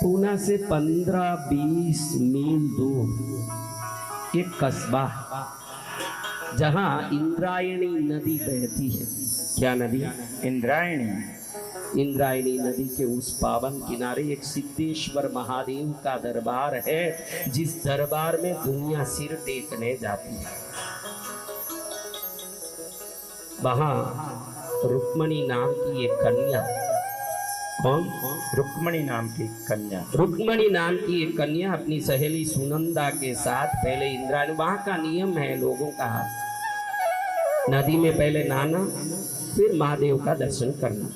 पूना से 15-20 मील दूर एक कस्बा जहां इंद्रायणी नदी बहती है। क्या नदी? इंद्रायणी। इंद्रायणी नदी के उस पावन किनारे एक सिद्धेश्वर महादेव का दरबार है, जिस दरबार में दुनिया सिर टेकने जाती है। वहां रुक्मणी नाम की एक कन्या, कौन? रुक्मणी नाम की कन्या। रुक्मणी नाम की एक कन्या अपनी सहेली सुनंदा के साथ पहले इंद्रायणी, वहां का नियम है लोगों का, नदी में पहले नहाना फिर महादेव का दर्शन करना।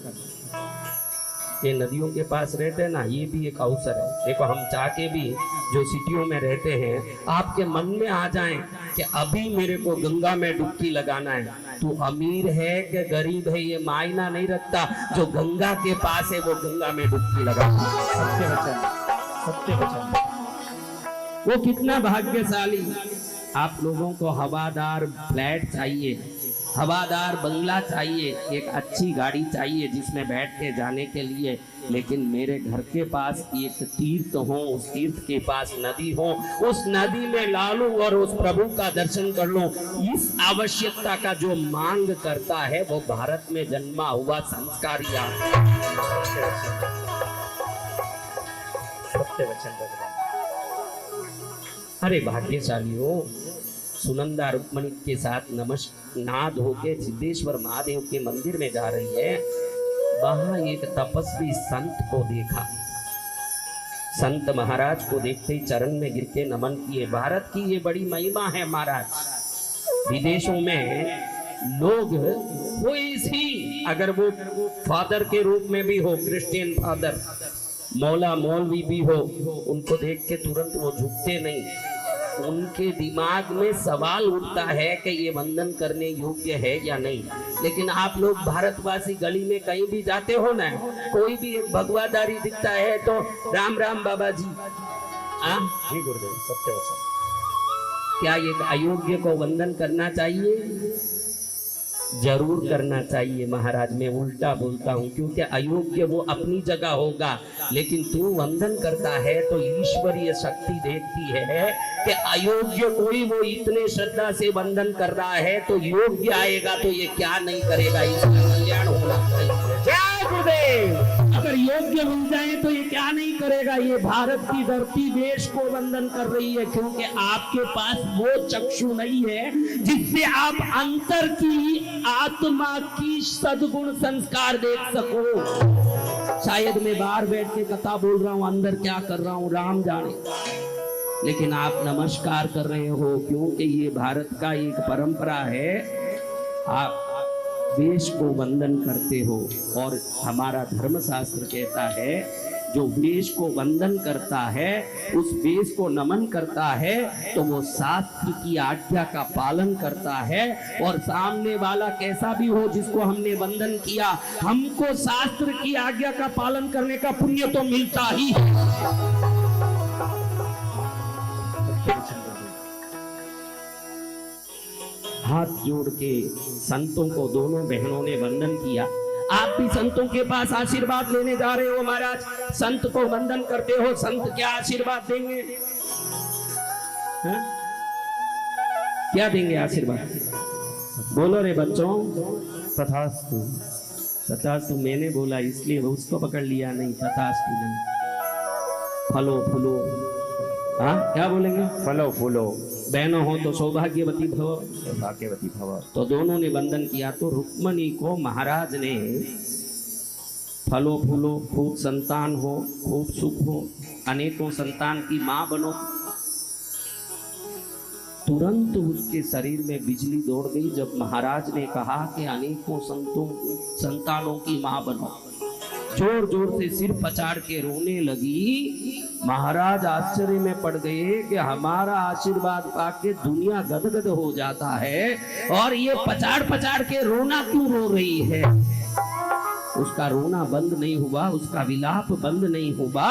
ये नदियों के पास रहते हैं ना, ये भी एक अवसर है। देखो हम चाह के भी जो सिटियों में रहते हैं, आपके मन में आ जाए कि अभी मेरे को गंगा में डुबकी लगाना है, तू अमीर है कि गरीब है ये मायना नहीं रखता, जो गंगा के पास है वो गंगा में डुबकी लगाता है। सत्य वचन, सत्य वचन। वो कितना भाग्यशाली। आप लोगों को हवादार फ्लैट चाहिए, हवादार बंगला चाहिए, एक अच्छी गाड़ी चाहिए जिसमें बैठ के जाने के लिए, लेकिन मेरे घर के पास एक तीर्थ हो, उस तीर्थ के पास नदी हो, उस नदी में लालू और उस प्रभु का दर्शन कर लो। इस आवश्यकता का जो मांग करता है वो भारत में जन्मा हुआ संस्कारी सत्य वचन भगवान। अरे भाग्यशाली हो। सुनंदा रुक्मणी के साथ नाद होके सिद्धेश्वर महादेव के मंदिर में जा रही है। वहां एक तपस्वी संत को देखा। संत महाराज को देखते ही चरण में गिर के नमन किए। भारत की ये बड़ी महिमा है महाराज। विदेशों में लोग कोई सी, अगर वो फादर के रूप में भी हो, क्रिश्चियन फादर, मौला मौलवी भी हो, उनको देख के तुरंत वो झुकते नहीं। उनके दिमाग में सवाल उठता है कि ये वंदन करने योग्य है या नहीं। लेकिन आप लोग भारतवासी गली में कहीं भी जाते हो ना, कोई भी एक भगवादारी दिखता है तो राम राम बाबा जी। जी गुरुदेव, सत्य वचन। क्या ये अयोग्य को वंदन करना चाहिए? जरूर करना चाहिए महाराज। मैं उल्टा बोलता हूँ, क्योंकि अयोग्य वो अपनी जगह होगा, लेकिन तू वंदन करता है तो ईश्वरीय शक्ति देखती है कि अयोग्य कोई वो इतने श्रद्धा से वंदन कर रहा है तो योग्य आएगा तो ये क्या नहीं करेगा। इसका कल्याण होना चाहिए। जय गुरुदेव। अगर योग्य मिल जाए तो ये क्या नहीं करेगा। ये भारत की धरती देश को वंदन कर रही है, क्योंकि आपके पास वो चक्षु नहीं है जिससे आप अंतर की, आत्मा की सद्गुण संस्कार देख सको। शायद मैं बाहर बैठ के कथा बोल रहा हूं, अंदर क्या कर रहा हूं राम जाने, लेकिन आप नमस्कार कर रहे हो क्योंकि ये भारत का एक परंपरा है। आप वेश को वंदन करते हो, और हमारा धर्मशास्त्र कहता है जो वेश को वंदन करता है, उस वेश को नमन करता है, तो वो शास्त्र की आज्ञा का पालन करता है। और सामने वाला कैसा भी हो जिसको हमने वंदन किया, हमको शास्त्र की आज्ञा का पालन करने का पुण्य तो मिलता ही है। हाथ जोड़ के संतों को दोनों बहनों ने वंदन किया। आप भी संतों के पास आशीर्वाद लेने जा रहे हो महाराज। संत को वंदन करते हो, संत क्या आशीर्वाद देंगे? क्या देंगे आशीर्वाद? बोलो रे बच्चों। तथास्तु। तथास्तु मैंने बोला इसलिए उसको पकड़ लिया, नहीं तथास्तु नहीं। फलो फूलो, हाँ क्या बोलेंगे? फलो फूलो। बहनों हो तो सौभाग्यवती भव, सौभाग्यवती भव। तो दोनों ने वंदन किया। तो रुक्मणी को महाराज ने फलो फूलो, खूब संतान हो, खूब सुख हो, अनेकों संतान की माँ बनो। तुरंत उसके शरीर में बिजली दौड़ गई जब महाराज ने कहा कि अनेकों संतानों की माँ बनो। जोर जोर से सिर पचाड़ के रोने लगी। महाराज आश्चर्य में पड़ गए कि हमारा आशीर्वाद पाके दुनिया गदगद हो जाता है, और ये पचाड़ पचाड़ के रोना क्यों रो रही है? उसका रोना बंद नहीं हुआ, उसका विलाप बंद नहीं हुआ।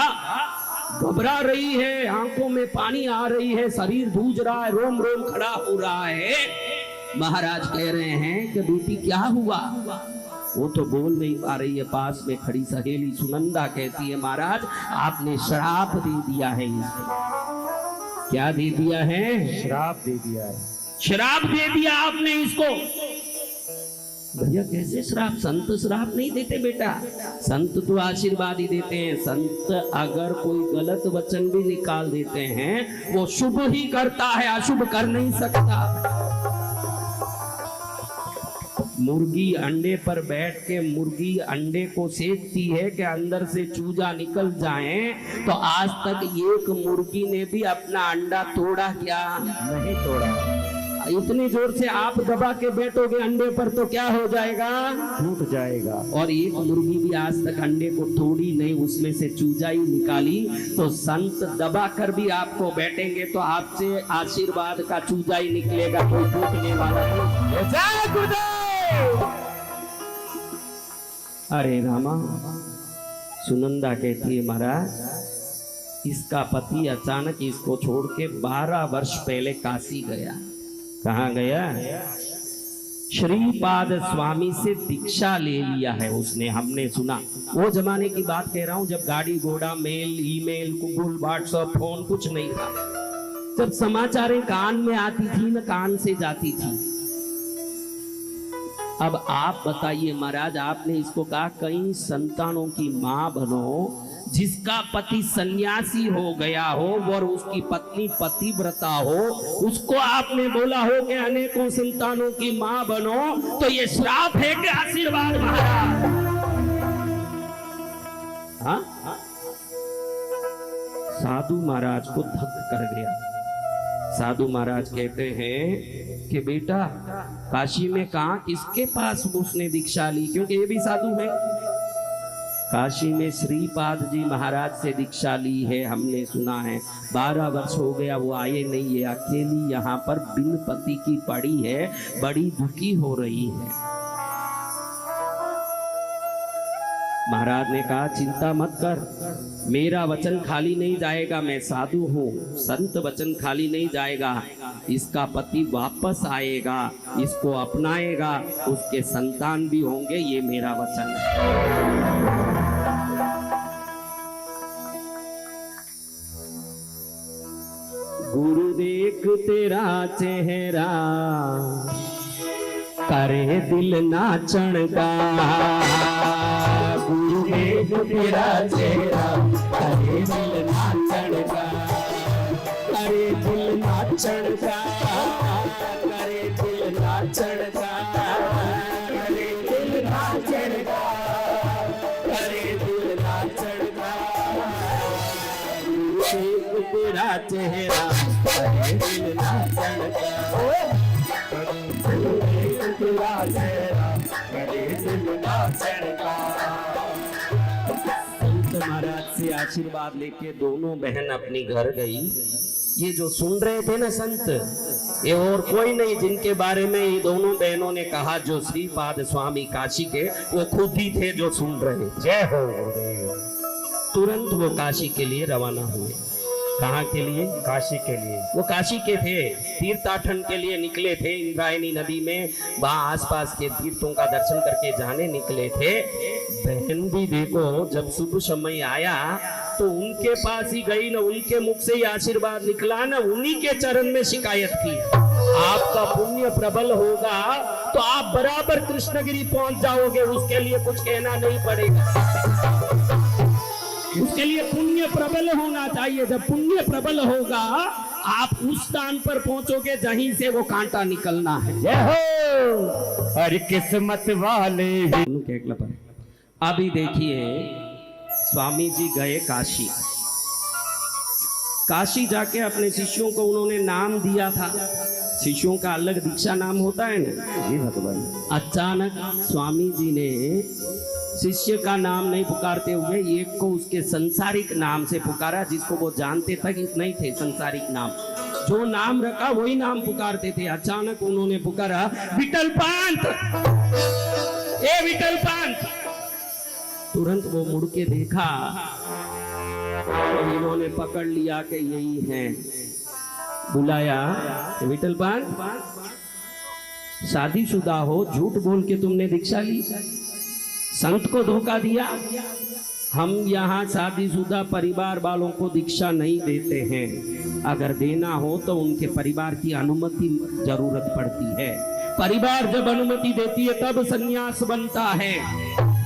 घबरा रही है, आंखों में पानी आ रही है, शरीर धूज रहा है, रोम रोम खड़ा हो रहा है। महाराज कह रहे हैं कि बेटी क्या हुआ? वो तो बोल नहीं पा रही है। पास में खड़ी सहेली सुनंदा कहती है महाराज आपने श्राप दे दिया है इसको। क्या दे दिया है? श्राप दे दिया है। श्राप दे दिया आपने इसको। भैया कैसे श्राप? संत श्राप नहीं देते बेटा, संत तो आशीर्वाद ही देते हैं। संत अगर कोई गलत वचन भी निकाल देते हैं वो शुभ ही करता है, अशुभ कर नहीं सकता। मुर्गी अंडे पर बैठ के मुर्गी अंडे को सेकती है कि अंदर से चूजा निकल जाए, तो आज तक एक मुर्गी ने भी अपना अंडा तोड़ा क्या? नहीं तोड़ा। इतनी जोर से आप दबा के बैठोगे अंडे पर तो क्या हो जाएगा? टूट जाएगा। और एक मुर्गी भी आज तक अंडे को तोड़ी नहीं, उसमें से चूजा ही निकाली। तो संत दबा कर भी आपको बैठेंगे तो आपसे आशीर्वाद का चूजा ही निकलेगा, कोई टूटने वाला नहीं। जय गुरुदेव। अरे रामा, सुनंदा कहती है महाराज इसका पति अचानक इसको छोड़ के 12 वर्ष पहले काशी गया। कहाँ गया? श्रीपाद स्वामी से दीक्षा ले लिया है उसने, हमने सुना। वो जमाने की बात कह रहा हूं जब गाड़ी घोड़ा, mail, email, Google, WhatsApp, phone कुछ नहीं था। जब समाचारें कान में आती थी न कान से जाती थी। अब आप बताइए महाराज, आपने इसको कहा कई संतानों की मां बनो, जिसका पति सन्यासी हो गया हो और उसकी पत्नी पतिव्रता हो, उसको आपने बोला हो कि अनेकों संतानों की मां बनो, तो ये श्राप है कि आशीर्वाद महाराज? हाँ? साधु महाराज को धक कर गया। साधु महाराज कहते हैं कि बेटा काशी में कहाँ किसके पास उसने दीक्षा ली, क्योंकि ये भी साधु है। काशी में श्रीपाद जी महाराज से दीक्षा ली है, हमने सुना है। 12 वर्ष हो गया वो आए नहीं है, अकेली यहाँ पर बिन पति की पड़ी है, बड़ी दुखी हो रही है। महाराज ने कहा चिंता मत कर, मेरा वचन खाली नहीं जाएगा, मैं साधु हूँ, संत वचन खाली नहीं जाएगा। इसका पति वापस आएगा, इसको अपनाएगा, उसके संतान भी होंगे, ये मेरा वचन है। गुरु देख तेरा चेहरा करे दिल नाचण का। गुरु देख तेरा चेहरा करे दिल नाचण का, करे दिल नाचण का, करे दिल नाचण का, करे दिल नाचण का, करे दिल नाचण का। गुरु देख तेरा चेहरा करे दिल नाचण का, गुरु देख तेरा चेहरा करे दिल नाचण का। संत महाराज से आशीर्वाद लेके दोनों बहन अपनी घर गई। ये जो सुन रहे थे ना संत, ये और कोई नहीं जिनके बारे में ये दोनों बहनों ने कहा, जो श्रीपाद स्वामी काशी के, वो खुद ही थे जो सुन रहे। जय हो गुरुदेव। तुरंत वो काशी के लिए रवाना हुए। कहाँ के लिए? काशी के लिए। वो काशी के थे, तीर्थाटन के लिए निकले थे। इंद्रायणी नदी में वहाँ आसपास के तीर्थों का दर्शन करके जाने निकले थे। बहन भी देखो जब शुभ समय आया तो उनके पास ही गई, ना उनके मुख से ही आशीर्वाद निकला, ना उन्हीं के चरण में शिकायत की। आपका पुण्य प्रबल होगा तो आप बराबर कृष्णगिरी पहुंच जाओगे, उसके लिए कुछ कहना नहीं पड़ेगा। उसके लिए पुण्य प्रबल होना चाहिए। जब पुण्य प्रबल होगा आप उस स्थान पर पहुंचोगे जहीं से वो कांटा निकलना है। जय हो। हर किस्मत वाले। अभी देखिए स्वामी जी गए काशी। काशी जाके अपने शिष्यों को उन्होंने नाम दिया था। शिष्यों का अलग दीक्षा नाम होता है ना। जी भगवान। अचानक स्वामी जी ने शिष्य का नाम नहीं पुकारते हुए एक को उसके संसारिक नाम से पुकारा, जिसको वो जानते तक नहीं थे। संसारिक नाम जो नाम रखा वही नाम पुकारते थे। अचानक उन्होंने पुकारा विठल पंत, ए विठल पंत। तुरंत वो मुड़ के देखा तो इन्होंने पकड़ लिया कि यही है। बुलाया, विठल पंत शादीशुदा हो, झूठ बोल के तुमने दीक्षा ली। संत को धोखा दिया। हम यहाँ शादीशुदा परिवार वालों को दीक्षा नहीं देते हैं। अगर देना हो तो उनके परिवार की अनुमति जरूरत पड़ती है। परिवार जब अनुमति देती है तब संन्यास बनता है।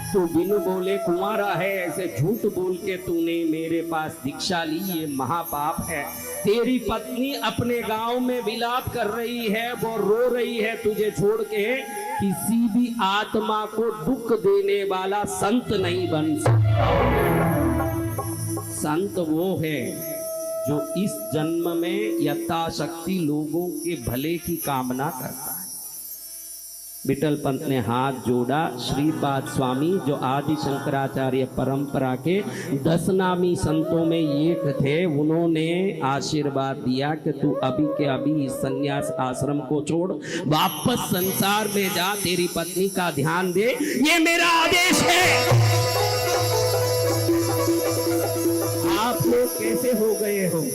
तू बिन बोले कुंवारा है, ऐसे झूठ बोल के तूने मेरे पास दीक्षा ली, ये महापाप है। तेरी पत्नी अपने गांव में विलाप कर रही है, वो रो रही है तुझे छोड़ के। किसी भी आत्मा को दुख देने वाला संत नहीं बन सकता। संत वो है जो इस जन्म में यथाशक्ति लोगों के भले की कामना करता है। विठल पंत ने हाथ जोड़ा। श्रीपाद स्वामी जो आदि शंकराचार्य परंपरा के 10 नामी संतों में एक थे, उन्होंने आशीर्वाद दिया कि तू अभी के अभी इस संन्यास आश्रम को छोड़, वापस संसार में जा, तेरी पत्नी का ध्यान दे, ये मेरा आदेश है। आप लोग कैसे हो गए हो?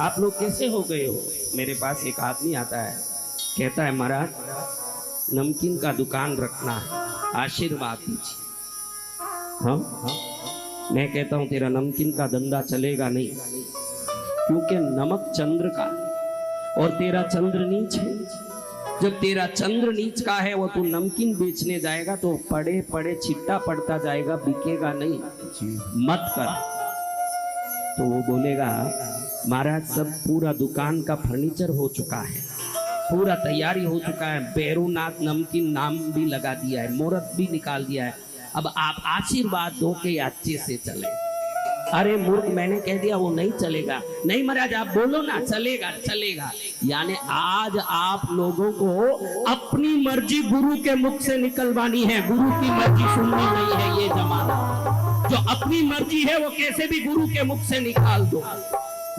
आप लोग कैसे हो गए हो? मेरे पास एक आदमी आता है, कहता है महाराज नमकीन का दुकान रखना है, आशीर्वाद दीजिए। हाँ, मैं कहता हूं तेरा नमकीन का धंधा चलेगा नहीं, क्योंकि नमक चंद्र का और तेरा चंद्र नीच है। जब तेरा चंद्र नीच का है, वो तू नमकीन बेचने जाएगा तो पड़े पड़े छिट्टा पड़ता जाएगा, बिकेगा नहीं। मत कर। तो वो बोलेगा महाराज सब पूरा दुकान का फर्नीचर हो चुका है, पूरा तैयारी हो चुका है, भैरूनाथ नमकीन नाम भी लगा दिया है, मुहूर्त भी निकाल दिया है, अब आप आशीर्वाद दो कि अच्छे से चले। अरे मूर्ख, मैंने कह दिया वो नहीं चलेगा। नहीं महाराज आप बोलो ना, चलेगा चलेगा। यानी आज आप लोगों को अपनी मर्जी गुरु के मुख से निकलवानी है, गुरु की मर्जी सुननी नहीं है। ये जमाना जो अपनी मर्जी है वो कैसे भी गुरु के मुख से निकाल दो,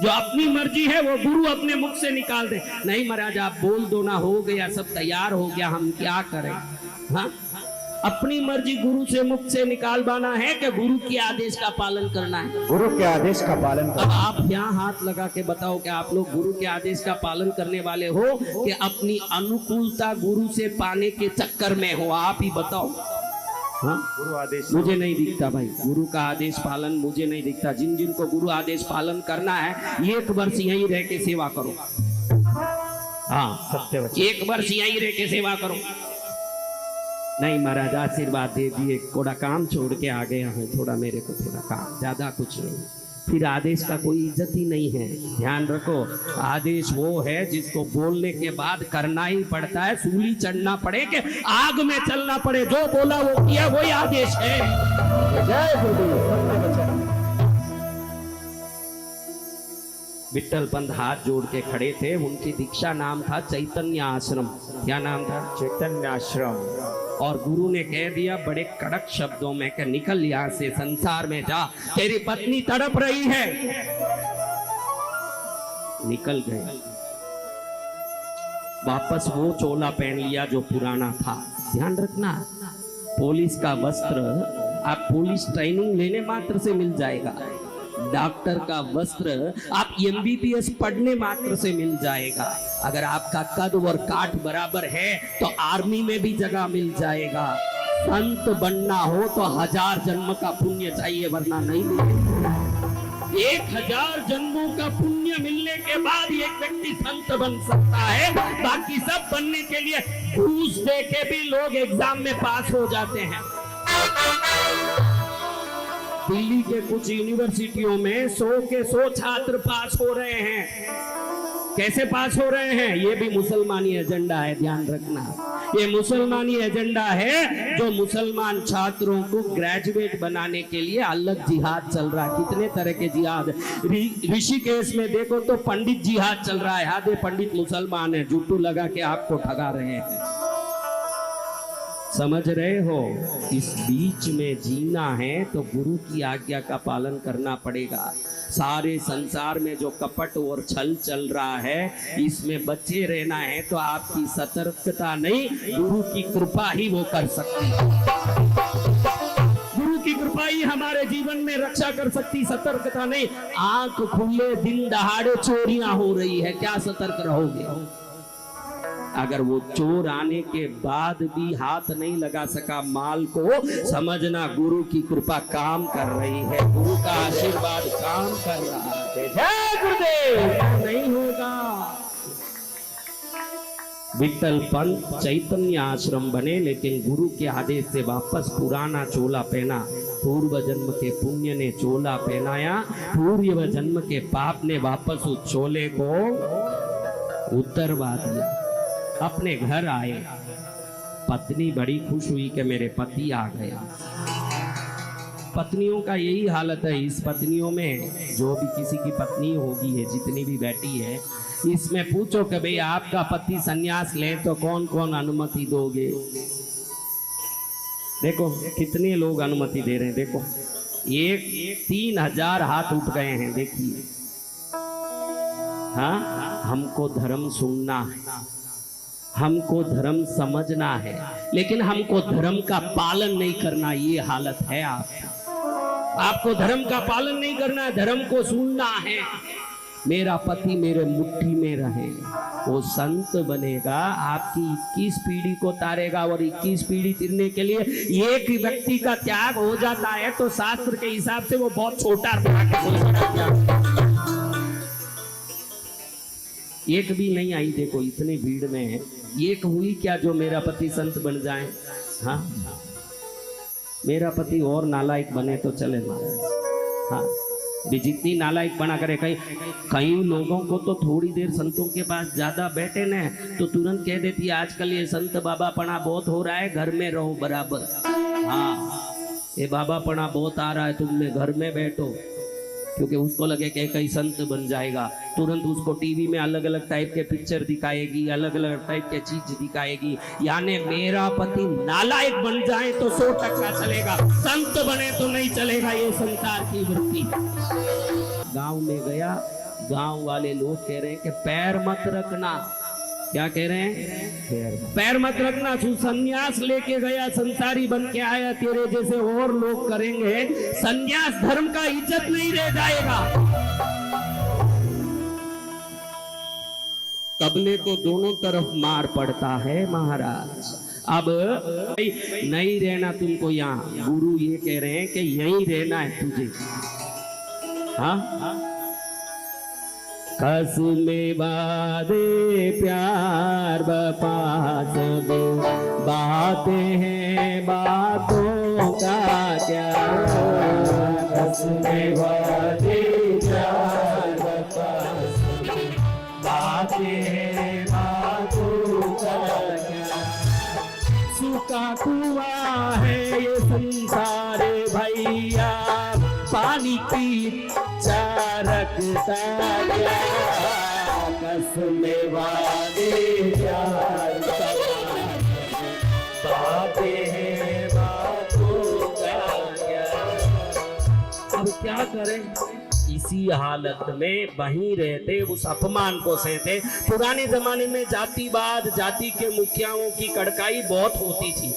जो अपनी मर्जी है वो गुरु अपने मुख से निकाल दे। नहीं महाराज आप बोल दो ना, हो गया, सब तैयार हो गया, हम क्या करें। हाँ, अपनी मर्जी गुरु से मुख से निकालवाना है कि गुरु के आदेश का पालन करना है? गुरु के आदेश का पालन अब आप यहाँ हाथ लगा के बताओ कि आप लोग गुरु के आदेश का पालन करने वाले हो कि अपनी अनुकूलता गुरु से पाने के चक्कर में हो? आप ही बताओ। हाँ, गुरु आदेश मुझे नहीं दिखता भाई, गुरु का आदेश पालन मुझे नहीं दिखता। जिन जिन को गुरु आदेश पालन करना है 1 वर्ष यहीं रह के सेवा करो। हाँ, सत्य 1 वर्ष यहीं रह के सेवा करो। नहीं महाराज आशीर्वाद दे दिए, थोड़ा काम छोड़ के आ गया है, थोड़ा मेरे को थोड़ा काम, ज्यादा कुछ नहीं। फिर आदेश का कोई इज्जत ही नहीं है। ध्यान रखो, आदेश वो है जिसको बोलने के बाद करना ही पड़ता है, सूली चढ़ना पड़े कि आग में चलना पड़े। जो बोला वो किया, वही आदेश है। जय गुरु। विठल पंत हाथ जोड़ के खड़े थे, उनकी दीक्षा नाम था चैतन्य आश्रम। क्या नाम था? चैतन्य आश्रम। और गुरु ने कह दिया बड़े कड़क शब्दों में कि निकल यहाँ से, संसार में जा, तेरी पत्नी तड़प रही है। निकल गए, वापस वो चोला पहन लिया जो पुराना था। ध्यान रखना, पुलिस का वस्त्र आप पुलिस ट्रेनिंग लेने मात्र से मिल जाएगा, डॉक्टर का वस्त्र आप MBBS पढ़ने मात्र से मिल जाएगा। अगर आपका कद और काठ बराबर है तो आर्मी में भी जगह मिल जाएगा। संत बनना हो तो 1000 जन्म का पुण्य चाहिए, वरना नहीं मिलेगा। 1000 जन्मों का पुण्य मिलने के बाद एक व्यक्ति संत बन सकता है। बाकी सब बनने के लिए घूस दे के भी लोग एग्जाम में पास हो जाते हैं। दिल्ली के कुछ यूनिवर्सिटियों में 100 के 100 छात्र पास हो रहे हैं। कैसे पास हो रहे हैं? ये भी मुसलमानी एजेंडा है, ध्यान रखना। ये मुसलमानी एजेंडा है जो मुसलमान छात्रों को ग्रेजुएट बनाने के लिए अलग जिहाद चल रहा है। कितने तरह के जिहाद, ऋषिकेश में देखो तो पंडित जिहाद चल रहा है। आधे पंडित मुसलमान है, जुट्टू लगा के आपको ठगा रहे हैं। समझ रहे हो? इस बीच में जीना है तो गुरु की आज्ञा का पालन करना पड़ेगा। सारे संसार में जो कपट और छल चल रहा है, इसमें बचे रहना है तो आपकी सतर्कता नहीं, गुरु की कृपा ही वो कर सकती है। गुरु की कृपा ही हमारे जीवन में रक्षा कर सकती, सतर्कता नहीं। आंख खुले दिन दहाड़े चोरियां हो रही है, क्या सतर्क रहोगे? अगर वो चोर आने के बाद भी हाथ नहीं लगा सका माल को, समझना गुरु की कृपा काम कर रही है, गुरु का आशीर्वाद काम कर रहा है। जय गुरुदेव। नहीं होगा। विठल पंत चैतन्य आश्रम बने, लेकिन गुरु के आदेश से वापस पुराना चोला पहना। पूर्व जन्म के पुण्य ने चोला पहनाया, पूर्व जन्म के पाप ने वापस उस चोले को उतरवा दिया। अपने घर आए, पत्नी बड़ी खुश हुई कि मेरे पति आ गए। पत्नियों का यही हालत है। इस पत्नियों में जो भी किसी की पत्नी होगी है, जितनी भी बैठी है, इसमें पूछो कि भाई आपका पति सन्यास ले तो कौन कौन अनुमति दोगे। देखो कितने लोग अनुमति दे रहे हैं। देखो 3000 हाथ उठ गए हैं। देखिए, हाँ, हमको धर्म सुनना है, हमको धर्म समझना है, लेकिन हमको धर्म का पालन नहीं करना। ये हालत है आपको धर्म का पालन नहीं करना है, धर्म को सुनना है। मेरा पति मेरे मुट्ठी में रहे, वो संत बनेगा, आपकी 21 पीढ़ी को तारेगा। और 21 पीढ़ी तिरने के लिए एक व्यक्ति का त्याग हो जाता है तो शास्त्र के हिसाब से वो बहुत छोटा बना के एक भी नहीं आई। देखो इतनी भीड़ में है, एक हुई क्या जो मेरा पति संत बन जाए। हाँ, मेरा पति और नालायक बने तो चले महाराज। हाँ, जितनी नालायक बना करे। कई लोगों को तो थोड़ी देर संतों के पास ज्यादा बैठे न तो तुरंत कह देती है आजकल ये संत बाबा पना बहुत हो रहा है, घर में रहो बराबर। हाँ, ये बाबा पना बहुत आ रहा है, तुम घर में बैठो। क्योंकि उसको लगे कि कहीं संत बन जाएगा, तुरंत उसको टीवी में अलग अलग टाइप के पिक्चर दिखाएगी, अलग अलग टाइप के चीज दिखाएगी। यानी मेरा पति नालायक बन जाए तो 100% चलेगा, संत बने तो नहीं चलेगा। ये संसार की वृत्ति। गांव में गया, गांव वाले लोग कह रहे हैं कि पैर मत रखना। क्या कह रहे हैं? पैर मत रखना। तू संन्यास लेके गया, संसारी बन के आया, तेरे जैसे और लोग करेंगे, संन्यास धर्म का इज्जत नहीं रह जाएगा। तबले को दोनों तरफ मार पड़ता है महाराज। अब नहीं रहना तुमको यहाँ, गुरु ये कह रहे हैं कि यहीं रहना है तुझे। हाँ, कसमे वादे प्यार बपास दो, बातें हैं बातों का क्या। कसमे वादे प्यार बपास दो, बातें हैं बातों का क्या। सूखा कुआं है ये संसार भैया, पानी पी रखता क्या। कसमे वादे प्यार बातें हैं बातों का क्या। अब क्या करें? इसी हालत में वहीं रहते, उस अपमान को सहते। पुराने जमाने में जातिवाद, जाति के मुखियाओं की कड़काई बहुत होती थी।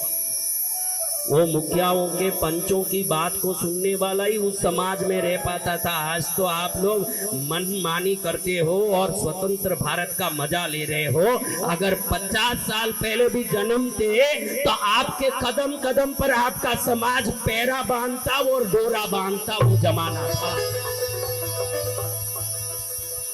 वो मुखियाओं के पंचों की बात को सुनने वाला ही उस समाज में रह पाता था। आज तो आप लोग मनमानी करते हो और स्वतंत्र भारत का मजा ले रहे हो। अगर 50 साल पहले भी जन्मते तो आपके कदम कदम पर आपका समाज पैरा बांधता और डोरा बांधता। वो जमाना था।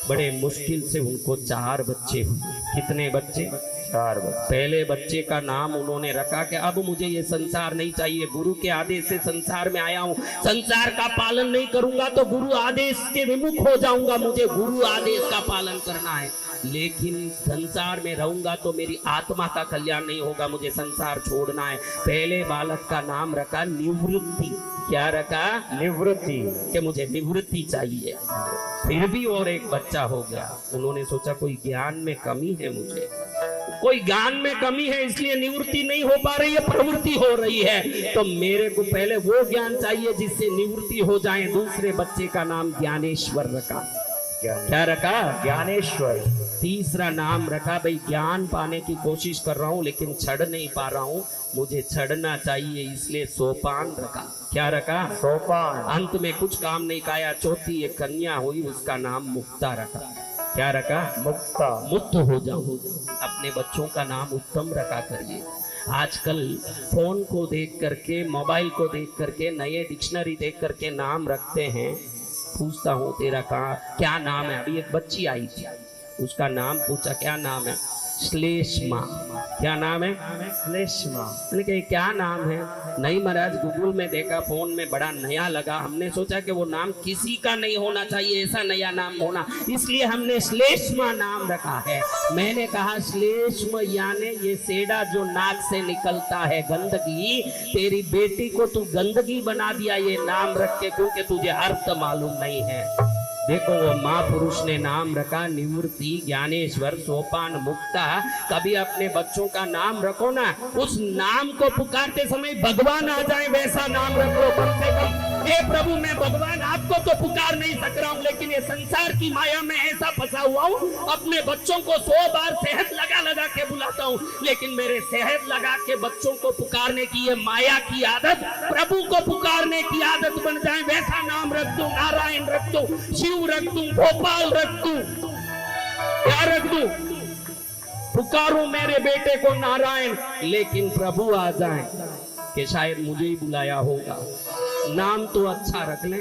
बड़े मुश्किल से उनको 4 बच्चे हुए। कितने बच्चे? 4 बच्चे। पहले बच्चे का नाम उन्होंने रखा कि अब मुझे ये संसार नहीं चाहिए, गुरु के आदेश से संसार में आया हूँ, संसार का पालन नहीं करूंगा तो गुरु आदेश के विमुख हो जाऊंगा। मुझे गुरु आदेश का पालन करना है, लेकिन संसार में रहूंगा तो मेरी आत्मा का कल्याण नहीं होगा, मुझे संसार छोड़ना है। पहले बालक का नाम रखा निवृत्ति। क्या रखा? निवृत्ति, कि मुझे निवृत्ति चाहिए। फिर भी और एक बच्चा हो गया। उन्होंने सोचा कोई ज्ञान में कमी है, मुझे कोई ज्ञान में कमी है, इसलिए निवृत्ति नहीं हो पा रही है, प्रवृत्ति हो रही है। तो मेरे को पहले वो ज्ञान चाहिए जिससे निवृत्ति हो जाए। दूसरे बच्चे का नाम ज्ञानेश्वर रखा। क्या रखा? ज्ञानेश्वर। तीसरा नाम रखा भाई ज्ञान पाने की कोशिश कर रहा हूँ लेकिन छड़ नहीं पा रहा हूँ, मुझे छड़ना चाहिए, इसलिए सोपान रखा। क्या रखा? सोपान। अंत में कुछ काम नहीं पाया, चौथी एक कन्या हुई, उसका नाम मुक्ता रखा। क्या रखा? मुक्ता। मुक्त हो जाओ। अपने बच्चों का नाम उत्तम रखा करिए। आजकल फोन को देख करके, मोबाइल को देख करके, नए डिक्शनरी देख करके नाम रखते हैं। पूछता हूँ तेरा क्या नाम है? अभी एक बच्ची आई थी, उसका नाम पूछा, क्या नाम है? श्लेष्मा। क्या नाम है? श्लेष्मा। मैंने कहा क्या नाम है? नहीं महाराज, गूगल में देखा, फोन में बड़ा नया लगा, हमने सोचा कि वो नाम किसी का नहीं होना चाहिए, ऐसा नया नाम होना, इसलिए हमने श्लेष्मा नाम रखा है। मैंने कहा श्लेष्म यानी ये सेड़ा जो नाक से निकलता है गंदगी, तेरी बेटी को तू गंदगी बना दिया ये नाम रख के, क्योंकि तुझे अर्थ मालूम नहीं है। देखो वो महापुरुष ने नाम रखा निवृत्ति, ज्ञानेश्वर, सोपान, मुक्ता। कभी अपने बच्चों का नाम रखो ना, उस नाम को पुकारते समय भगवान आ जाए वैसा नाम रखो। कम से कम हे प्रभु, मैं भगवान आपको तो पुकार नहीं सक रहा हूँ, लेकिन ये संसार की माया में ऐसा फंसा हुआ हूँ, अपने बच्चों को 100 बार सेहत लगा लगा के बुलाता हूँ, लेकिन मेरे सेहत लगा के बच्चों को पुकारने की ये माया की आदत प्रभु को पुकारने की आदत बन जाए, वैसा नाम रख दूं। नारायण रख दूं, शिव रख दूं, गोपाल रख दूं, क्या रख दूं? पुकारो मेरे बेटे को नारायण, लेकिन प्रभु आ जाए कि शायद मुझे ही बुलाया होगा। नाम तो अच्छा रख ले।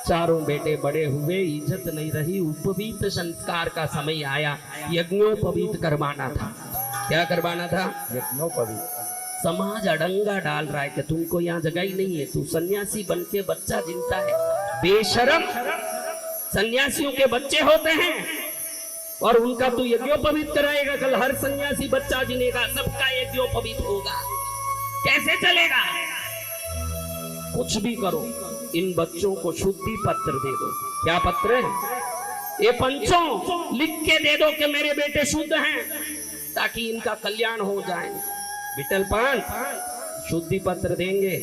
चारों बेटे बड़े हुए, इज्जत नहीं रही, उपवीत संस्कार का समय आया, यज्ञोपवीत करवाना था। क्या करवाना था? यज्ञोपवीत। समाज अड़ंगा डाल रहा है कि तुमको यहाँ जगह ही नहीं है, तू सन्यासी बन के बच्चा जिनता है। बेशरम, सन्यासियों के बच्चे होते हैं और उनका तू यज्ञोपवीत कराएगा। कल हर सन्यासी बच्चा जिनेगा, सबका यज्ञोपवीत होगा, कैसे चलेगा? कुछ भी करो, इन बच्चों को शुद्धि पत्र दे दो। क्या पत्र है? ये पंचों लिख के दे दो कि मेरे बेटे शुद्ध हैं, ताकि इनका कल्याण हो जाए। विठल पंत शुद्धि पत्र देंगे,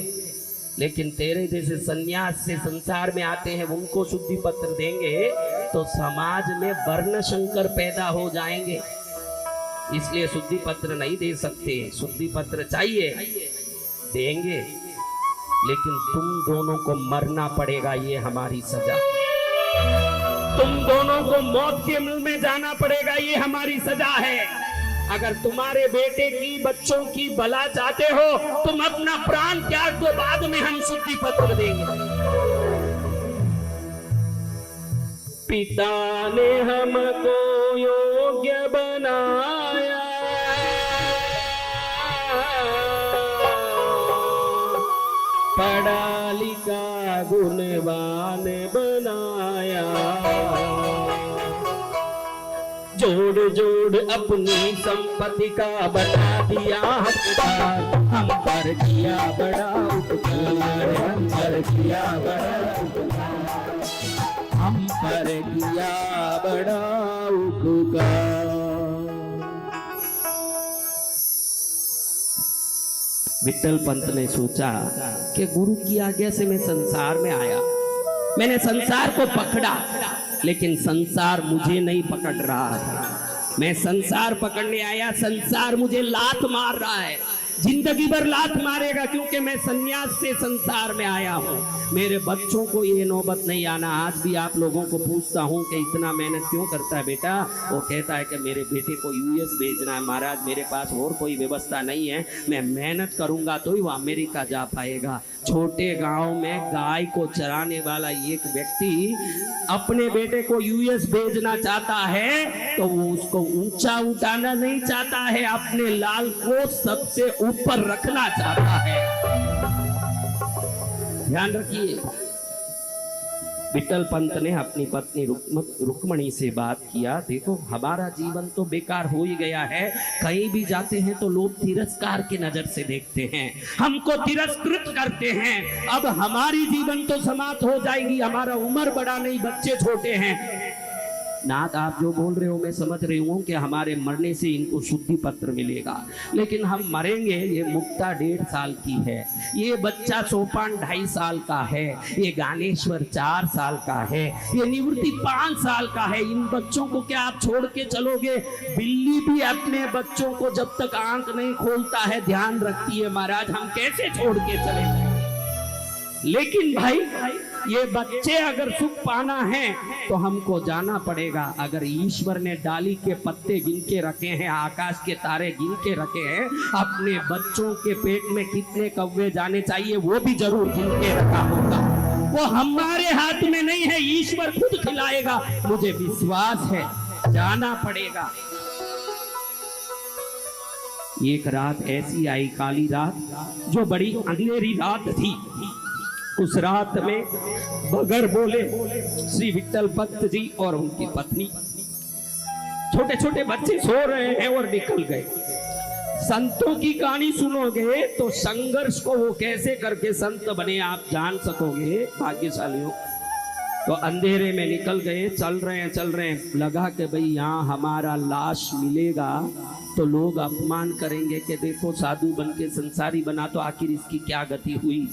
लेकिन तेरे जैसे सन्यास से संसार में आते हैं उनको शुद्धि पत्र देंगे तो समाज में वर्ण संकर पैदा हो जाएंगे, इसलिए शुद्धि पत्र नहीं दे सकते। शुद्धि पत्र चाहिए, देंगे, लेकिन तुम दोनों को मरना पड़ेगा, ये हमारी सजा। तुम दोनों को मौत के मुंह में जाना पड़ेगा, ये हमारी सजा है। अगर तुम्हारे बेटे की, बच्चों की भला चाहते हो, तुम अपना प्राण त्याग दो, बाद में हम शुद्धि पत्र देंगे। पिता ने हमको योग्य बनाया, पढ़ा लिखा गुणवान बनाया, जोड़ जोड़ अपनी संपत्ति का बना दिया हकदार, हम पर किया बड़ा उपकार, हम पर किया बड़ा उपकार, हम पर किया बड़ा उपकार। विठल पंत ने सोचा कि गुरु की आज्ञा से मैं संसार में आया, मैंने संसार को पकड़ा, लेकिन संसार मुझे नहीं पकड़ रहा है। मैं संसार पकड़ने आया, संसार मुझे लात मार रहा है, जिंदगी भर लात मारेगा, क्योंकि मैं सन्यास से संसार में आया हूँ। मेरे बच्चों को ये नौबत नहीं आना। आज भी आप लोगों को पूछता हूँ कि इतना मेहनत क्यों करता है बेटा? वो कहता है कि मेरे बेटे को यूएस भेजना है महाराज, मेरे पास और कोई व्यवस्था नहीं है, मैं मेहनत करूँगा तो ही वो अमेरिका जा पाएगा। छोटे गांव में गाय को चराने वाला एक व्यक्ति अपने बेटे को यूएस भेजना चाहता है तो वो उसको ऊंचा उठाना नहीं चाहता है, अपने लाल को सबसे ऊपर रखना चाहता है। ध्यान रखिए। विठल पंत ने अपनी पत्नी रुक्मणी से बात किया, देखो हमारा जीवन तो बेकार हो ही गया है, कहीं भी जाते हैं तो लोग तिरस्कार की नजर से देखते हैं, हमको तिरस्कृत करते हैं। अब हमारी जीवन तो समाप्त हो जाएगी, हमारा उम्र बड़ा नहीं, बच्चे छोटे हैं। नाथ आप जो बोल रहे हो मैं समझ रही हूँ कि हमारे मरने से इनको शुद्धि पत्र मिलेगा, लेकिन हम मरेंगे। ये मुक्ता 1.5 साल की है, ये बच्चा सोपान 2.5 साल का है, ये ज्ञानेश्वर 4 साल का है, ये निवृत्ति 5 साल का है। इन बच्चों को क्या आप छोड़ के चलोगे? बिल्ली भी अपने बच्चों को जब तक आंख नहीं खोलता है ध्यान रखती है महाराज, हम कैसे छोड़ के चले? लेकिन भाई ये बच्चे अगर सुख पाना है तो हमको जाना पड़ेगा। अगर ईश्वर ने डाली के पत्ते गिन के रखे हैं, आकाश के तारे गिन के रखे हैं, अपने बच्चों के पेट में कितने कौवे जाने चाहिए वो भी जरूर गिन के रखा होगा। वो हमारे हाथ में नहीं है, ईश्वर खुद खिलाएगा, मुझे विश्वास है, जाना पड़ेगा। एक रात ऐसी आई, काली रात, जो बड़ी अंधेरी रात थी। उस रात में बगैर बोले श्री विट्ठल भक्त जी और उनकी पत्नी, छोटे छोटे बच्चे सो रहे हैं और निकल गए। संतों की कहानी सुनोगे तो संघर्ष को वो कैसे करके संत बने आप जान सकोगे, भाग्यशालियों। तो अंधेरे में निकल गए, चल रहे हैं, लगा कि भाई यहाँ हमारा लाश मिलेगा तो लोग अपमान करेंगे कि देखो साधु बन के संसारी बना, तो आखिर इसकी क्या गति हुई,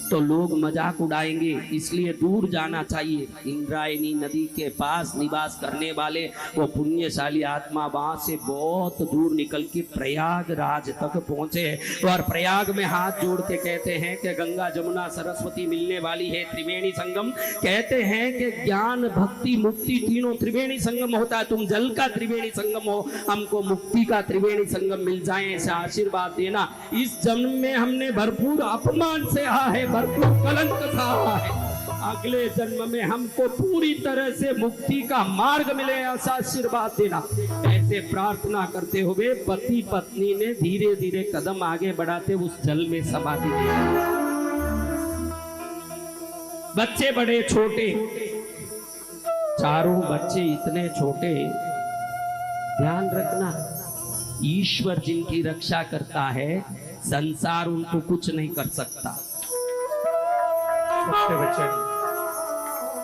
तो लोग मजाक उड़ाएंगे, इसलिए दूर जाना चाहिए। इंद्रायणी नदी के पास निवास करने वाले वो पुण्यशाली आत्मा वहां से बहुत दूर निकल के प्रयागराज तक पहुंचे और प्रयाग में हाथ जोड़ के कहते हैं कि गंगा जमुना सरस्वती मिलने वाली है, त्रिवेणी संगम। कहते हैं कि ज्ञान भक्ति मुक्ति तीनों त्रिवेणी संगम होता है, तुम जल का त्रिवेणी संगम हो, हमको मुक्ति का त्रिवेणी संगम मिल जाए, ऐसा आशीर्वाद देना। इस जन्म में हमने भरपूर अपमान से है, भरपूर कलंक था है, अगले जन्म में हमको पूरी तरह से मुक्ति का मार्ग मिले, ऐसा आशीर्वाद देना। ऐसे प्रार्थना करते हुए पति पत्नी ने धीरे धीरे कदम आगे बढ़ाते उस जल में समाधि दी। बच्चे बड़े छोटे, चारों बच्चे इतने छोटे। ध्यान रखना, ईश्वर जिनकी रक्षा करता है संसार उनको कुछ नहीं कर सकता।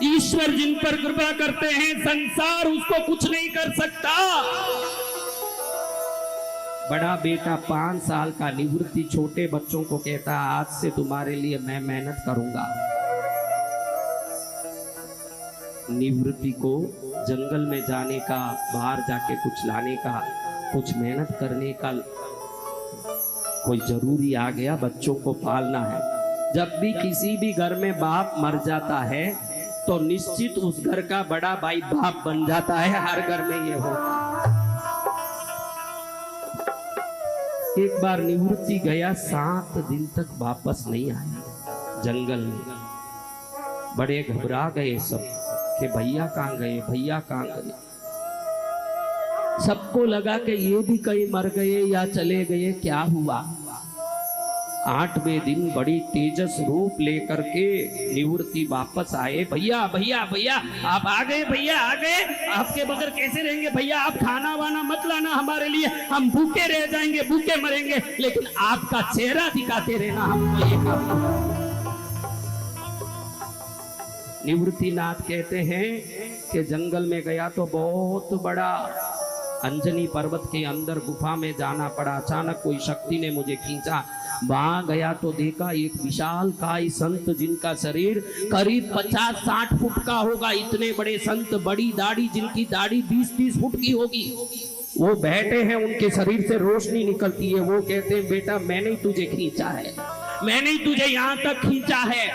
ईश्वर जिन पर कृपा करते हैं संसार उसको कुछ नहीं कर सकता। बड़ा बेटा 5 साल का निवृत्ति छोटे बच्चों को कहता, आज से तुम्हारे लिए मैं मेहनत करूंगा। निवृत्ति को जंगल में जाने का, बाहर जाके कुछ लाने का, कुछ मेहनत करने का कोई जरूरी आ गया, बच्चों को पालना है। जब भी किसी भी घर में बाप मर जाता है तो निश्चित उस घर का बड़ा भाई बाप बन जाता है, हर घर में ये होता है। एक बार निवृत्ति गया, 7 दिन तक वापस नहीं आया जंगल में। बड़े घबरा गए सब कि भैया कहाँ गए, भैया कहाँ गए। सबको लगा कि ये भी कहीं मर गए या चले गए, क्या हुआ। 8वें दिन बड़ी तेजस रूप लेकर के निवृत्ति वापस आए। भैया भैया भैया आप आ गए, भैया आ गए, आपके बगैर कैसे रहेंगे भैया, आप खाना वाना मत लाना हमारे लिए, हम भूखे रह जाएंगे, भूखे मरेंगे, लेकिन आपका चेहरा दिखाते रहना हमको ये काम। निवृत्तिनाथ कहते हैं कि जंगल में गया तो बहुत बड़ा अंजनी पर्वत के अंदर गुफा में जाना पड़ा। अचानक कोई शक्ति ने मुझे खींचा, वहां गया तो देखा एक विशाल काय संत जिनका शरीर करीब 50-60 फुट का होगा। इतने बड़े संत, बड़ी दाढ़ी, जिनकी दाढ़ी 20-30 फुट की होगी, वो बैठे हैं, उनके शरीर से रोशनी निकलती है। वो कहते हैं बेटा मैंने ही तुझे खींचा है, मैंने ही तुझे यहाँ तक खींचा है,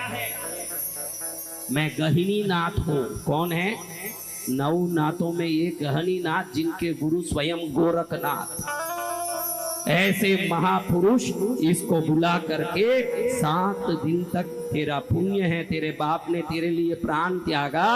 मैं गहिनी नाथ हूँ। कौन है? 9 नाथों में एक गहनी नाथ, जिनके गुरु स्वयं गोरखनाथ। ऐसे महापुरुष इसको बुला करके 7 दिन तक, तेरा पुण्य है, तेरे बाप ने तेरे लिए प्राण त्यागा,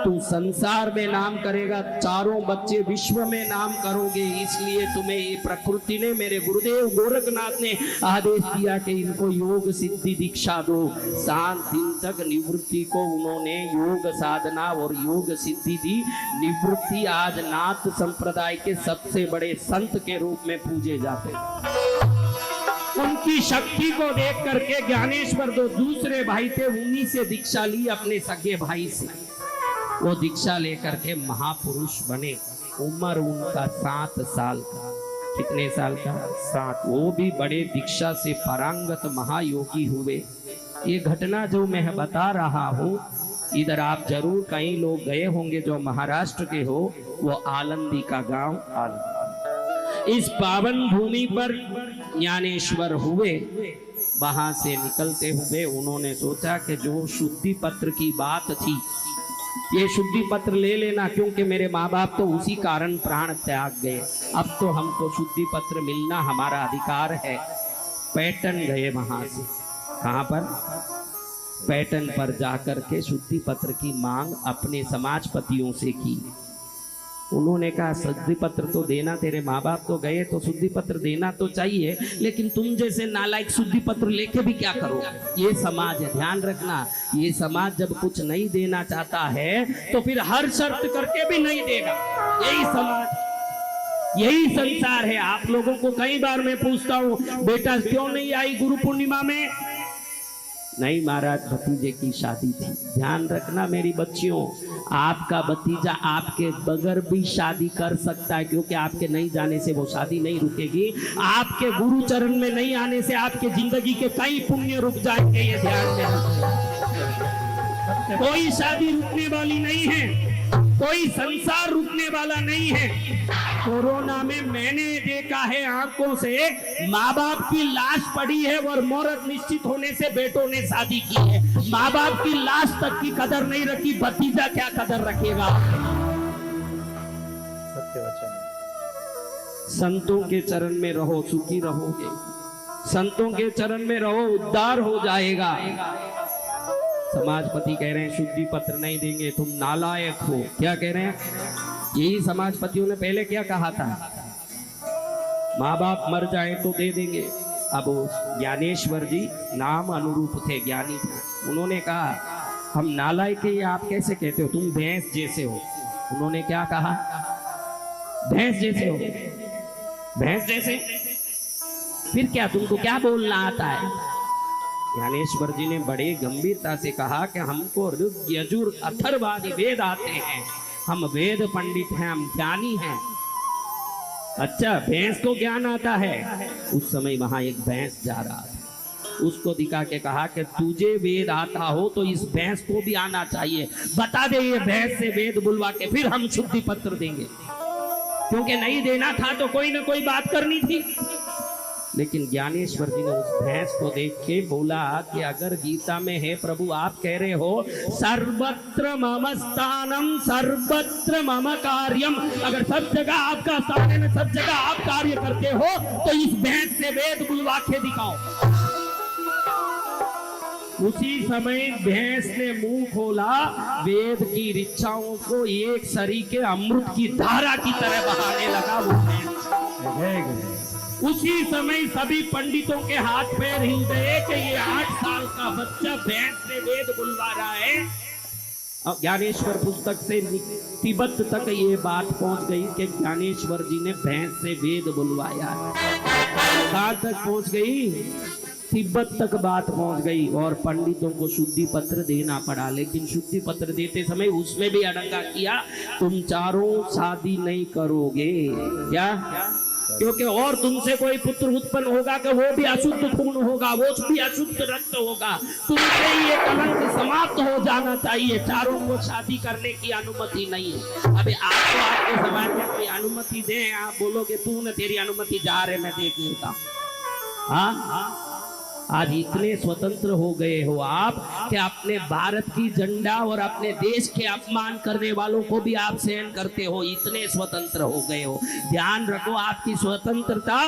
तू संसार में नाम करेगा, चारों बच्चे विश्व में नाम करोगे, इसलिए तुम्हें ये प्रकृति ने, मेरे गुरुदेव गोरखनाथ ने आदेश दिया कि इनको योग सिद्धि दीक्षा दो। 7 दिन तक निवृत्ति को उन्होंने योग साधना और योग सिद्धि दी। निवृत्ति आज नाथ संप्रदाय के सबसे बड़े संत के रूप में पूजे जाते हैं। उनकी शक्ति को देख करके ज्ञानेश्वर दो दूसरे भाई थे, उन्हीं से दीक्षा ली, अपने सगे भाई से। वो दीक्षा लेकर के महापुरुष बने। उम्र उनका 7 साल का। कितने साल का? 7। वो भी बड़े दीक्षा से पारंगत महायोगी हुए। ये घटना जो मैं बता रहा हूँ, इधर आप जरूर कई लोग गए होंगे जो महाराष्ट्र के हो, वो आलंदी का गांव आलंदी। इस पावन भूमि पर ज्ञानेश्वर हुए। वहां से निकलते हुए उन्होंने सोचा कि जो शुद्धि पत्र की बात थी, ये शुद्धि पत्र ले लेना, क्योंकि मेरे माँ बाप तो उसी कारण प्राण त्याग गए, अब तो हमको शुद्धि पत्र मिलना हमारा अधिकार है। पैटर्न गए वहां से, कहाँ पर? पैटर्न पर जाकर के शुद्धि पत्र की मांग अपने समाजपतियों से की। उन्होंने कहा शुद्धि पत्र तो देना, तेरे माँ बाप तो गए तो शुद्धि पत्र देना तो चाहिए, लेकिन तुम जैसे नालायक शुद्धि पत्र लेके भी क्या करोगे? ये समाज है, ध्यान रखना, ये समाज जब कुछ नहीं देना चाहता है तो फिर हर शर्त करके भी नहीं देगा। यही समाज, यही संसार है। आप लोगों को कई बार मैं पूछता हूँ, बेटा क्यों नहीं आई गुरु पूर्णिमा में? नहीं महाराज, भतीजे की शादी थी। ध्यान रखना मेरी बच्चियों, आपका भतीजा आपके बगैर भी शादी कर सकता है, क्योंकि आपके नहीं जाने से वो शादी नहीं रुकेगी। आपके गुरु चरण में नहीं आने से आपके जिंदगी के कई पुण्य रुक जाएंगे, ये ध्यान में। कोई शादी रुकने वाली नहीं है, कोई संसार रुकने वाला नहीं है। कोरोना में मैंने देखा है आंखों से, माँ बाप की लाश पड़ी है और मुहूर्त निश्चित होने से बेटों ने शादी की है। माँ बाप की लाश तक की कदर नहीं रखी, भतीजा क्या कदर रखेगा? सत्य वचन। संतों के चरण में रहो, सुखी रहोगे। संतों के चरण में रहो, उद्धार हो जाएगा। समाजपति कह रहे हैं शुद्धि पत्र नहीं देंगे, तुम नालायक हो। क्या कह रहे हैं? यही समाजपतियों ने पहले क्या कहा था, माँ बाप मर जाए तो दे देंगे। अब ज्ञानेश्वर जी नाम अनुरूप थे, ज्ञानी थे, उन्होंने कहा हम नालायक है, आप कैसे कहते हो, तुम भैंस जैसे हो। उन्होंने क्या कहा? भैंस जैसे हो? भैंस जैसे? फिर क्या, तुमको क्या बोलना आता है? ज्ञानेश्वर जी ने बड़े गंभीरता से कहा कि हमको ऋग यजुर अथर्वादि वेद आते हैं, हम वेद पंडित हैं, हम ज्ञानी हैं। अच्छा, भैंस को ज्ञान आता है? उस समय वहां एक भैंस जा रहा था, उसको दिखा के कहा कि तुझे वेद आता हो तो इस भैंस को भी आना चाहिए, बता दे ये भैंस से वेद बुलवा के फिर हम शुद्धि पत्र देंगे। क्योंकि नहीं देना था तो कोई ना कोई बात करनी थी। लेकिन ज्ञानेश्वर जी ने उस भैंस को देख के बोला कि अगर गीता में है प्रभु आप कह रहे हो सर्वत्र मम स्थानम सर्वत्र मम कार्यम, अगर सब जगह आपका स्थान है, सब जगह आप कार्य करते हो, तो इस भैंस से वेद बुलवा के दिखाओ। उसी समय भैंस ने मुंह खोला, वेद की ऋचाओं को एक सरीके अमृत की धारा की तरह बहाने लगा वो भैंस। उसी समय सभी पंडितों के हाथ पैर हिल गए कि ये 8 साल का बच्चा भैंस से वेद बुलवा रहा है। अब ज्ञानेश्वर पुस्तक से तिब्बत तक ये बात पहुंच गई कि ज्ञानेश्वर जी ने भैंस से वेद बुलवाया। कहां तक पहुंच गई? तिब्बत तक बात पहुंच गई और पंडितों को शुद्धि पत्र देना पड़ा। लेकिन शुद्धि पत्र देते समय उसमें भी अड़ंगा किया, तुम चारों शादी नहीं करोगे। क्या? क्योंकि और तुमसे कोई पुत्र उत्पन्न होगा कि वो भी अशुद्ध खून होगा, वो भी अशुद्ध रक्त होगा, तुमसे ये कलंक समाप्त हो जाना चाहिए। चारों को शादी करने की अनुमति नहीं है। अभी आपको आपके समाज में कोई अनुमति दे, आप बोलोगे तू न तेरी अनुमति जा रहे मैं देख लेता हूं। हाँ, आज इतने स्वतंत्र हो गए हो आप कि अपने भारत की झंडा और अपने देश के अपमान करने वालों को भी आप सहन करते हो, इतने स्वतंत्र हो गए हो। ध्यान रखो, आपकी स्वतंत्रता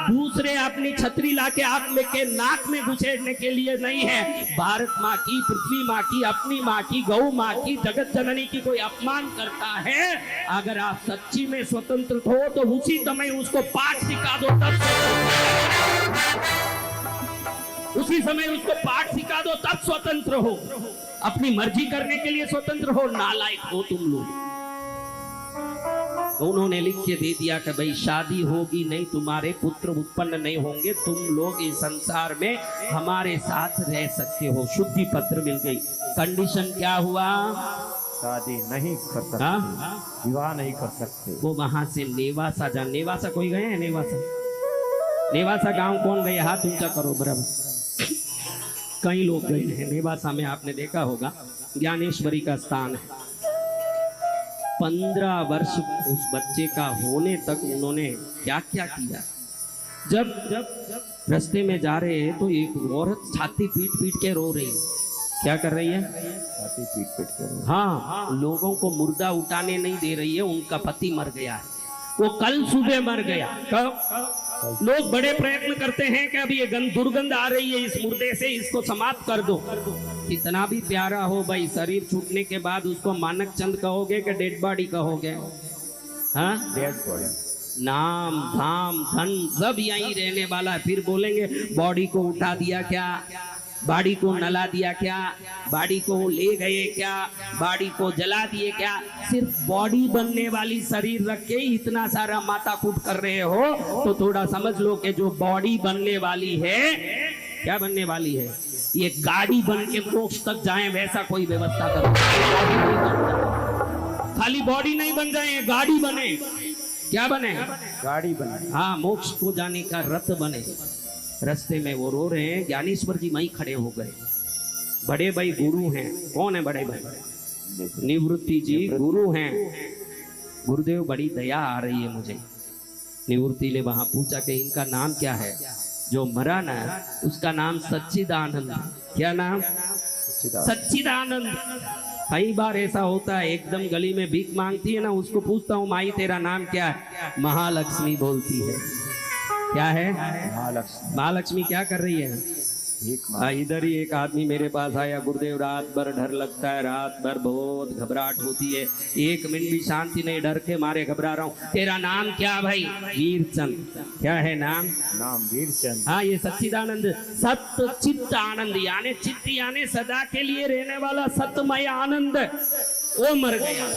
दूसरे अपनी छतरी लाके आप में के नाक में घुसेड़ने के लिए नहीं है। भारत माँ की, पृथ्वी माँ की, अपनी माँ की, गौ माँ की, जगत जननी की कोई अपमान करता है, अगर आप सच्ची में स्वतंत्र हो तो उसी समय उसको पाठ सिखा दो, तब उसी समय उसको पाठ सिखा दो, तब स्वतंत्र हो। अपनी मर्जी करने के लिए स्वतंत्र हो, नालायक हो तुम लोग। उन्होंने लिख के दे दिया कि भाई शादी होगी नहीं, तुम्हारे पुत्र उत्पन्न नहीं होंगे, तुम लोग इस संसार में हमारे साथ रह सकते हो। शुद्धि पत्र मिल गई। कंडीशन क्या हुआ? शादी नहीं कर सकते, विवाह नहीं कर सकते। वो वहां से नेवासा जा, नेवासा कोई गए हैं? नेवासा गांव कौन गए? हाथ ऊंचा करो बराबर। कई लोग गए हैं नेवासा में, आपने देखा होगा ज्ञानेश्वरी का स्थान है। 15 वर्ष उस बच्चे का होने तक उन्होंने क्या क्या किया। जब रास्ते में जा रहे हैं तो एक औरत छाती पीट पीट के रो रही है। क्या कर रही है? छाती पीट पीट कर। हाँ, लोगों को मुर्दा उठाने नहीं दे रही है। उनका पति मर गया है, वो कल सुबह मर गया। कब? लोग बड़े प्रयत्न करते हैं कि अब ये दुर्गंध आ रही है इस मुर्दे से, इसको समाप्त कर दो। कितना भी प्यारा हो भाई, शरीर छूटने के बाद उसको मानक चंद कहोगे कि डेड बॉडी कहोगे? हाँ, डेड बॉडी। नाम धाम धन सब यहीं रहने वाला है। फिर बोलेंगे बॉडी को उठा दिया क्या, बॉडी को नला दिया क्या, बॉडी को ले गए क्या, बॉडी को जला दिए क्या? सिर्फ बॉडी बनने वाली शरीर रख के इतना सारा माथा कूट कर रहे हो तो थोड़ा समझ लो कि जो बॉडी बनने वाली है, क्या बनने वाली है? ये गाड़ी बन के मोक्ष तक जाए वैसा कोई व्यवस्था करो। खाली बॉडी नहीं बन जाए, गाड़ी बने। क्या बने? गाड़ी बनी। हाँ, मोक्ष को जाने का रथ बने। रास्ते में वो रो रहे हैं, ज्ञानेश्वर जी वहीं खड़े हो गए। बड़े भाई गुरु हैं। कौन है बड़े भाई? निवृत्ति जी गुरु हैं। गुरुदेव बड़ी दया आ रही है मुझे। निवृत्ति ने वहां पूछा कि इनका नाम क्या है? जो मरा ना उसका नाम सच्चिदानंद। क्या नाम? सच्चिदानंद। कई बार ऐसा होता है, एकदम गली में भीख मांगती है ना, उसको पूछता हूँ माई तेरा नाम क्या है? महालक्ष्मी बोलती है। क्या है? महालक्ष्मी। महालक्ष्मी क्या कर रही है? इधर ही एक आदमी मेरे पास आया, गुरुदेव रात भर डर लगता है, रात भर बहुत घबराहट होती है, एक मिनट भी शांति नहीं, डर के मारे घबरा रहा हूँ। तेरा नाम क्या भाई? वीरचंद। क्या है नाम? नाम वीरचंद। हाँ, ये सच्चिदानंद, सत्य चित्त आनंद, यानी चित्त यानी सदा के लिए रहने वाला सत्यमय आनंद, वो मर गया।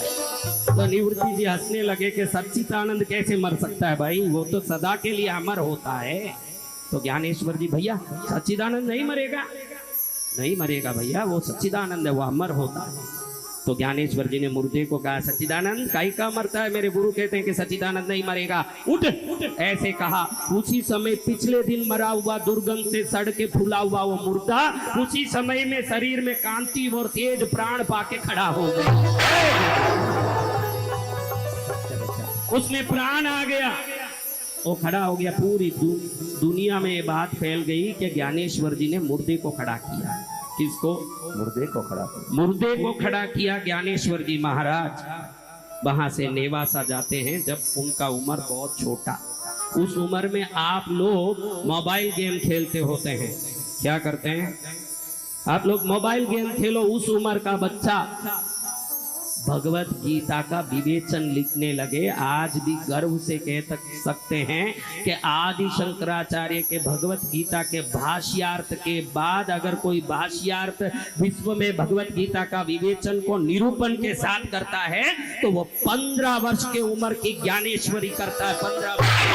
तो निवृत्ति जी हंसने लगे कि सच्चिदानंद कैसे मर सकता है भाई, वो तो सदा के लिए अमर होता है। तो ज्ञानेश्वर जी, भैया सच्चिदानंद नहीं मरेगा? नहीं मरेगा भैया, वो सच्चिदानंद है, वो अमर होता है। तो ज्ञानेश्वर जी ने मुर्दे को कहा, सच्चिदानंद काई का मरता है? मेरे गुरु कहते हैं कि सच्चिदानंद नहीं मरेगा, उठ। ऐसे कहा। उसी समय पिछले दिन मरा हुआ, दुर्गंध से सड़ के फूला हुआ वो मुर्दा उसी समय में शरीर में कांति और तेज प्राण पाके खड़ा हो गया। उसमें प्राण आ गया, वो खड़ा हो गया। पूरी दुनिया में ये बात फैल गई कि ज्ञानेश्वर जी ने मुर्दे को खड़ा किया। किसको? मुर्दे को खड़ा किया। मुर्दे को खड़ा किया ज्ञानेश्वर जी महाराज। वहां से नेवासा जाते हैं जब उनका उम्र बहुत छोटा। उस उम्र में आप लोग मोबाइल गेम खेलते होते हैं। क्या करते हैं आप लोग? मोबाइल गेम खेलो। उस उम्र का बच्चा भगवत गीता का विवेचन लिखने लगे। आज भी गर्व से कह सकते हैं कि आदि शंकराचार्य के भगवत गीता के भाष्यार्थ के बाद अगर कोई भाष्यार्थ विश्व में भगवत गीता का विवेचन को निरूपण के साथ करता है तो वो 15 वर्ष के उम्र की ज्ञानेश्वरी करता है। 15 वर्ष की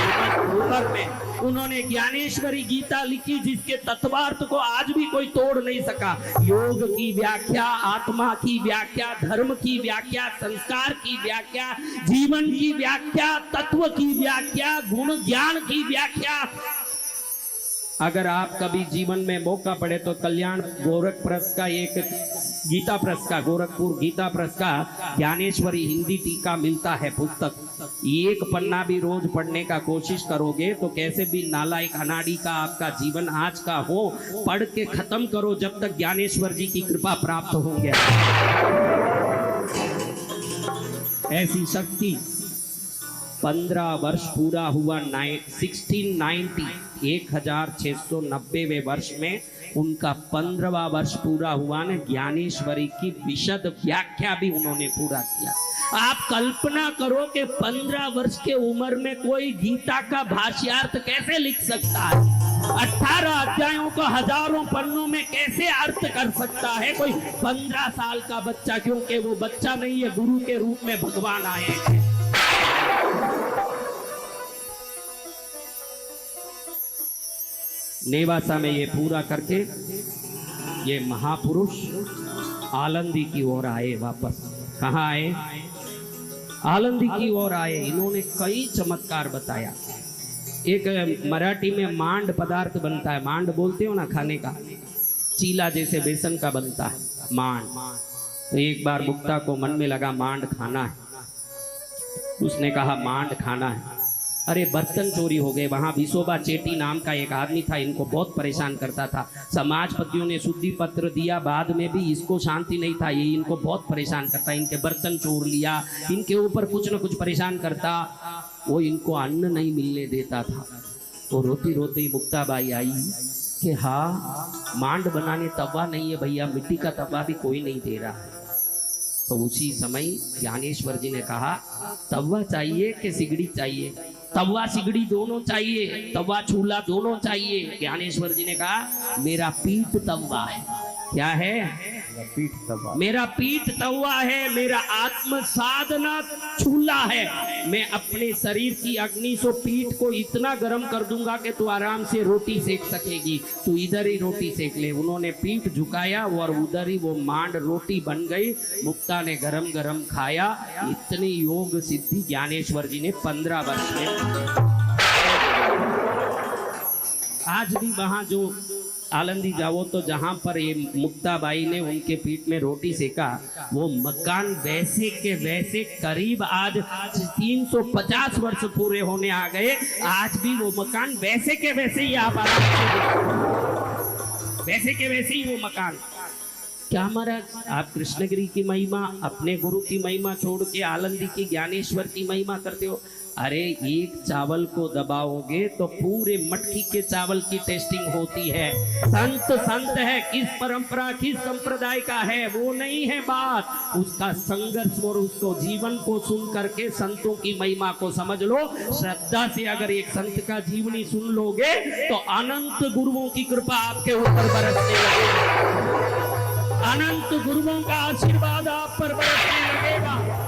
उम्र में उन्होंने ज्ञानेश्वरी गीता लिखी, जिसके तत्वार्थ को आज भी कोई तोड़ नहीं सका। योग की व्याख्या, आत्मा की व्याख्या, धर्म की व्याख्या, संस्कार की व्याख्या, जीवन की व्याख्या, तत्व की व्याख्या, गुण ज्ञान की व्याख्या। अगर आप कभी जीवन में मौका पड़े तो कल्याण गोरख प्रेस का एक गीता प्रेस का, गोरखपुर गीता प्रेस का ज्ञानेश्वरी हिंदी टीका मिलता है पुस्तक। एक पन्ना भी रोज पढ़ने का कोशिश करोगे तो कैसे भी नालायक अनाड़ी का आपका जीवन आज का हो, पढ़ के खत्म करो जब तक ज्ञानेश्वर जी की कृपा प्राप्त होंगे। ऐसी शक्ति 15 वर्ष पूरा हुआ 1690 1690वें वर्ष में उनका 15वां वर्ष पूरा हुआ ने ज्ञानेश्वरी की विशद व्याख्या भी उन्होंने पूरा किया। आप कल्पना करो कि 15 वर्ष के उम्र में कोई गीता का भाष्यार्थ कैसे लिख सकता है? 18 अध्यायों को हजारों पन्नों में कैसे अर्थ कर सकता है कोई 15 साल का बच्चा? क्योंकि वो बच्चा नहीं है, गुरु के रूप में भगवान आए हैं। नेवासा में ये पूरा करके ये महापुरुष आलंदी की ओर आए। वापस कहाँ आए? आलंदी की ओर आए। इन्होंने कई चमत्कार बताया। एक मराठी में मांड पदार्थ बनता है, मांड बोलते हो ना खाने का, चीला जैसे बेसन का बनता है मांड। तो एक बार मुक्ता को मन में लगा मांड खाना है। उसने कहा मांड खाना है। अरे बर्तन चोरी हो गए। वहां विशोबा चेटी नाम का एक आदमी था, इनको बहुत परेशान करता था। समाजपतियों ने शुद्धि पत्र दिया, बाद में भी इसको शांति नहीं था, ये इनको बहुत परेशान करता, इनके बर्तन चोर लिया, इनके ऊपर कुछ न कुछ परेशान करता। वो इनको अन्न नहीं मिलने देता था। तो रोती रोती मुक्ताबाई आई कि हाँ, मांड बनाने तवा नहीं है भैया, मिट्टी का तवा भी कोई नहीं दे रहा है। तो उसी समय ज्ञानेश्वर जी ने कहा, तवा चाहिए कि सिगड़ी चाहिए? तवा सिगड़ी दोनों चाहिए, तवा चूल्हा दोनों चाहिए। ज्ञानेश्वर जी ने कहा, मेरा पीठ तवा है। क्या है? पीठ तवा। मेरा पीठ तवा है, मेरा आत्म साधना चूल्हा है। मैं अपने शरीर की अग्नि से पीठ को इतना गर्म कर दूंगा कि तू आराम से रोटी सेक सकेगी, तू इधर ही रोटी सेक ले। उन्होंने पीठ झुकाया और उधर ही वो मांड रोटी बन गई। मुक्ता ने गरम गरम खाया। इतनी योग सिद्धि ज्ञानेश्वर जी ने 15 वर्ष में। आज भी वहां जो आलंदी जाओ तो जहां पर ये मुक्ताबाई ने उनके पीठ में रोटी सेका, वो मकान वैसे के वैसे करीब आज 350 वर्ष पूरे होने आ गए, आज भी वो मकान वैसे के वैसे ही आप वैसे के वैसे ही वो मकान। क्या महाराज, आप कृष्णगिरी की महिमा, अपने गुरु की महिमा छोड़ के आलंदी की ज्ञानेश्वर की महिमा करते हो? अरे एक चावल को दबाओगे तो पूरे मटकी के चावल की टेस्टिंग होती है। संत संत है, किस परंपरा किस संप्रदाय का है वो नहीं है बात, उसका संघर्ष और उसको जीवन को सुन करके संतों की महिमा को समझ लो। श्रद्धा से अगर एक संत का जीवनी सुन लोगे तो अनंत गुरुओं की कृपा आपके ऊपर बरसने लगेगी, अनंत गुरुओं का आशीर्वाद आप पर बरसने लगेगा।